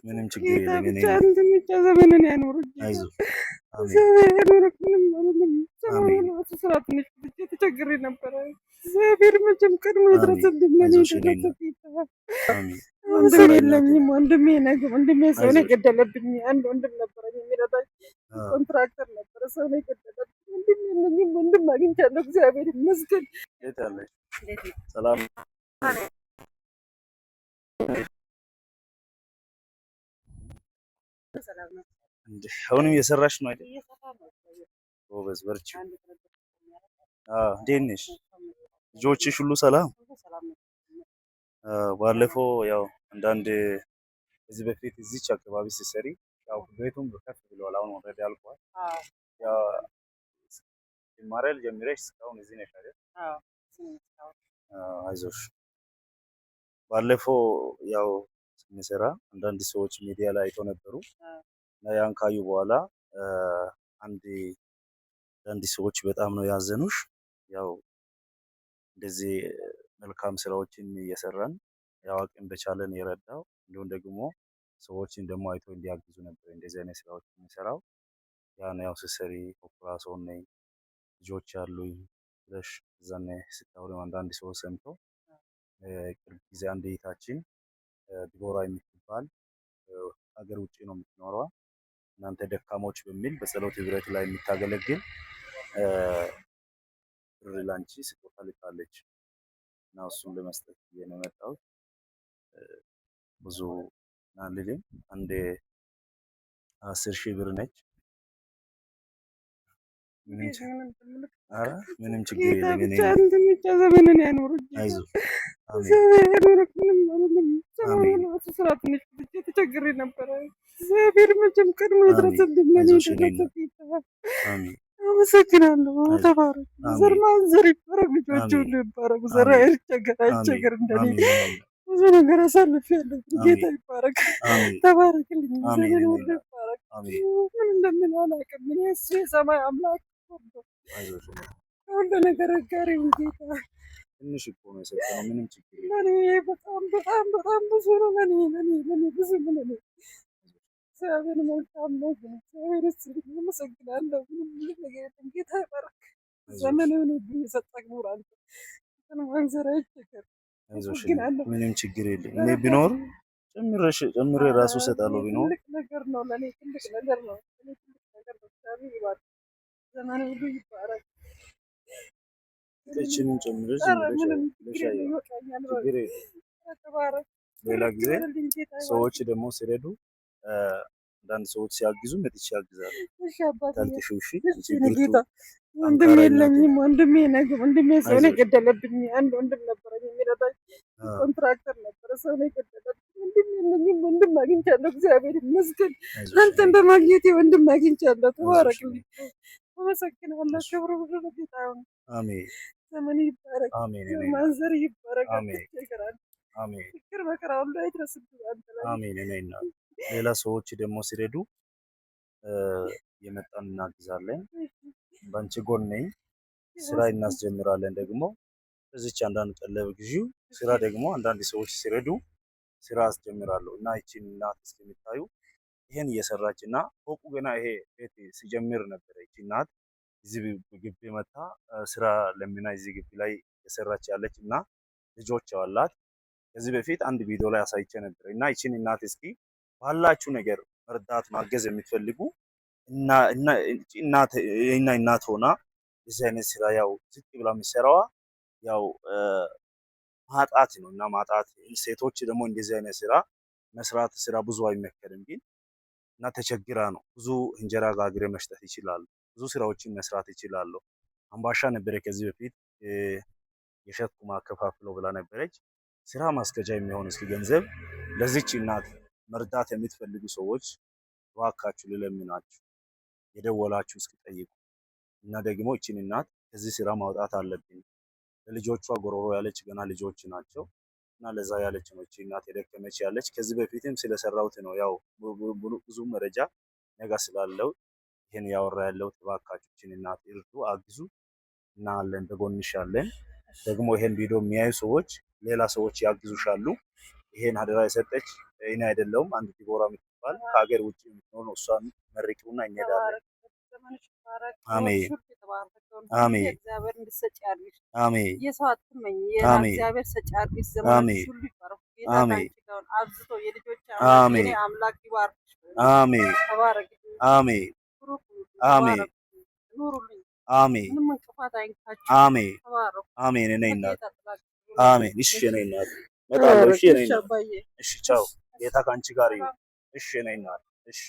ምንም ችግር የለም። ብቻ አንተ ብቻ ዘመንን ያኖር አይዞህ። አሜን እግዚአብሔር ያኖርክ። ምንም አይደለም። አሜን ሰሞኑን ራሱ ስራ ትንሽ ብቻ ተቸግሬ ነበረ። እግዚአብሔር መቼም ቀድሞ አሜን። የደረሰልኝ ለእኔ አይዞሽ የኔ የደረሰ እናት። ጌታ። አሜን። ወንድም ኧረ እናቴ የለኝም። ወንድሜ ሰው ነው አይዞሽ። የገደለብኝ። አንድ ወንድም ነበረኝ የሚረዳኝ ኮንትራክተር ነበረ። ሰው ነው የገደለብኝ። ወንድም የለኝም። ወንድም አግኝቻለሁ። እግዚአብሔር ይመስገን። የት አለሽ? ሰላም እንዴ? አሁንም እየሰራሽ ነው አይደል? ጎበዝ በርቺ። እንዴት ነሽ? ልጆችሽ ሁሉ ሰላም? ባለፈው ያው አንዳንድ ከዚህ በፊት እዚች አካባቢ ሲሰሪ ያው ቤቱም ከፍ ብለዋል። አሁን ኦልሬዲ አልቋል። ያው ጅማሬ ጀምረሽ እስካሁን እዚህ ነሽ አይደል? አይዞሽ። ባለፈው ያው ስንሰራ አንዳንድ ሰዎች ሚዲያ ላይ አይተው ነበሩ እና ያን ካዩ በኋላ አንዳንድ ሰዎች በጣም ነው ያዘኑሽ። ያው እንደዚህ መልካም ስራዎችን እየሰራን ያው አቅም በቻለን የረዳው እንዲሁም ደግሞ ሰዎችን ደግሞ አይቶ እንዲያግዙ ነበር እንደዚህ አይነት ስራዎች የሚሰራው። ያን ያው ስትሰሪ ኦፕራሶን ነኝ ልጆች አሉኝ ብለሽ እዛኔ ስታወሪ አንዳንድ ሰዎች ሰምተው ቅርብ ጊዜ አንድ እህታችን ዲቦራ የምትባል ሀገር ውጭ ነው የምትኖረው እናንተ ደካሞች በሚል በጸሎት ህብረት ላይ የምታገለግል ብር ላንቺ ስጦታ ልካለች እና እሱን ለመስጠት ብዬ ነው የመጣሁት። ብዙ አልልም፣ አንድ 10,000 ብር ነች። ምንም ችግር የለም። ብቻ አንተ ብቻ ዘመንን ያኖር። አይዞህ። እግዚአብሔር ያኖርክ። ምንም አይደለም። ሰሞኑን ራሱ ስራ ትንሽ ብቻ ተቸግሬ ነበረ። እግዚአብሔር መቼም ቀድሞ የደረሰልኝ ለእኔ የደረሰ ጌታ። አመሰግናለሁ። ተባረክ። ዘር ማንዘር ይባረክ። ልጆች ሁሉ ይባረኩ። ዘር አይቸገር እንደኔ ብዙ ነገር አሳልፌያለሁ። ጌታ ይባረክ። ተባረክልኝ። ዘመን ሁሉ ይባረክ። ምን እንደምን አላውቅም። እኔ እሱ የሰማይ አምላክ ሁሉ ነገር ጋሪው ጌታ ትንሽ እኮ ነው የሰጠነው። ምንም ችግር ለኔ በጣም ብዙ ነው። ለኔ ብዙ ነው። ለኔ እግዚአብሔር መልካም ነው። እግዚአብሔር ይስጥልኝ። አመሰግናለሁ። ምንም ነገር የለም። ጌታ ይባረክ። ዘመኑን ሁሉ የሰጠህ ኑር አንተ ማንዘር አይቸገር። አይዞሽ፣ ምንም ችግር የለም። እኔ ቢኖር ጨምሬ ራሱ እሰጣለሁ። ቢኖር ትልቅ ነገር ነው። ለኔ ትልቅ ነገር ነው። ትልቅ ነገር ነው። እግዚአብሔር ይባርክ። ዘመኑ ሁሉ ይባረክ። እቺንም ጨምረሽ ሌላ ጊዜ ሰዎች ደግሞ ሲረዱ አንዳንድ ሰዎች ሲያግዙ መጥቼ ያግዛሉ። ወንድሜ የለኝም። ወንድሜ ሰው ነው የገደለብኝ። አንድ ወንድም ነበረኝ የሚረዳኝ ኮንትራክተር ነበረ። ሰው ነው የገደለብኝ። ወንድም የለኝም። ወንድም አግኝቻለሁ። እግዚአብሔር ይመስገን። አንተን በማግኘቴ ወንድም አግኝቻለሁ። ተባረክልኝ። አመሰግናለሁ። ክብሩ ሁሉ ለጌታ ይሁን። አሜን። ዘመን ይባረክ። ማንዘር ይባረክ። አሜን። ችግር መከራ ሁሉ አይድረስብኝ አንተ ላይ። አሜን። ሌላ ሰዎች ደግሞ ሲረዱ የመጣን እናግዛለን። በአንቺ ጎን ነኝ። ስራ እናስጀምራለን። ደግሞ እዚች አንዳንድ ቀለብ ግዢው ስራ ደግሞ አንዳንድ ሰዎች ሲረዱ ስራ አስጀምራለሁ እና ይቺን እናት እስከሚታዩ ይሄን እየሰራች እና ፎቁ ገና ይሄ ቤት ሲጀምር ነበር። ይቺ እናት እዚህ ግቢ መታ ስራ ለምና እዚህ ግቢ ላይ የሰራች ያለች እና ልጆች አሏት። ከዚህ በፊት አንድ ቪዲዮ ላይ አሳይቼ ነበር እና ይቺን እናት እስኪ ባላችሁ ነገር መርዳት ማገዝ የምትፈልጉ እናት ሆና እዚህ አይነት ስራ ያው ዝቅ ብላ የሚሰራዋ ያው ማጣት ነው እና ማጣት ሴቶች ደግሞ እንደዚህ አይነት ስራ መስራት ስራ ብዙ አይመከርም፣ ግን እና ተቸግራ ነው ብዙ እንጀራ ጋግሬ መስጠት ይችላሉ። ብዙ ስራዎችን መስራት ይችላሉ። አምባሻ ነበረ ከዚህ በፊት የሸጥኩ ማከፋፍለው ብላ ነበረች። ስራ ማስከጃ የሚሆን እስኪ ገንዘብ ለዚች እናት መርዳት የምትፈልጉ ሰዎች እባካችሁ ልለምናችሁ የደወላችሁ እስኪ ጠይቁ እና ደግሞ እቺን እናት ከዚህ ስራ ማውጣት አለብኝ። ለልጆቿ ጎሮሮ ያለች ገና ልጆች ናቸው እና ለዛ ያለች ነው እቺ እናት የደከመች ያለች። ከዚህ በፊትም ስለሰራሁት ነው ያው ብዙ መረጃ ነገ ስላለው ይሄን ያወራ ያለው። እባካችሁ እቺን እናት እርዱ፣ አግዙ እና አለን በጎንሽ አለን። ደግሞ ይሄን ቪዲዮ የሚያዩ ሰዎች ሌላ ሰዎች ያግዙሻሉ። ይሄን አደራ የሰጠች እኔ አይደለሁም። አንድ ዲቦራ የምትባል ከሀገር ውጭ የምትኖር ነው። እሷን መርቂውና እንሄዳለን። አሜን አሜን አሜን የሰው አትመኝ የእግዚአብሔር ሰጪ አድርግሽ። ዘመንሽ ሁሉ ይባረክ። ጌታ ካንቺ ጋር አብዝቶ የልጆች አምላክ ይባርክሽ። አሜን ተባረክ። አሜን አሜን ኑሩልኝ። አሜን ምንም እንቅፋት አይንካችሁ። አሜን ተባረኩ። አሜን። እኔ እናት አሜን። እሺ እኔ እናት በጣም እሺ እኔ እናት እሺ ቻው። ጌታ ካንቺ ጋር ይሁን። እሺ እኔ እናት እሺ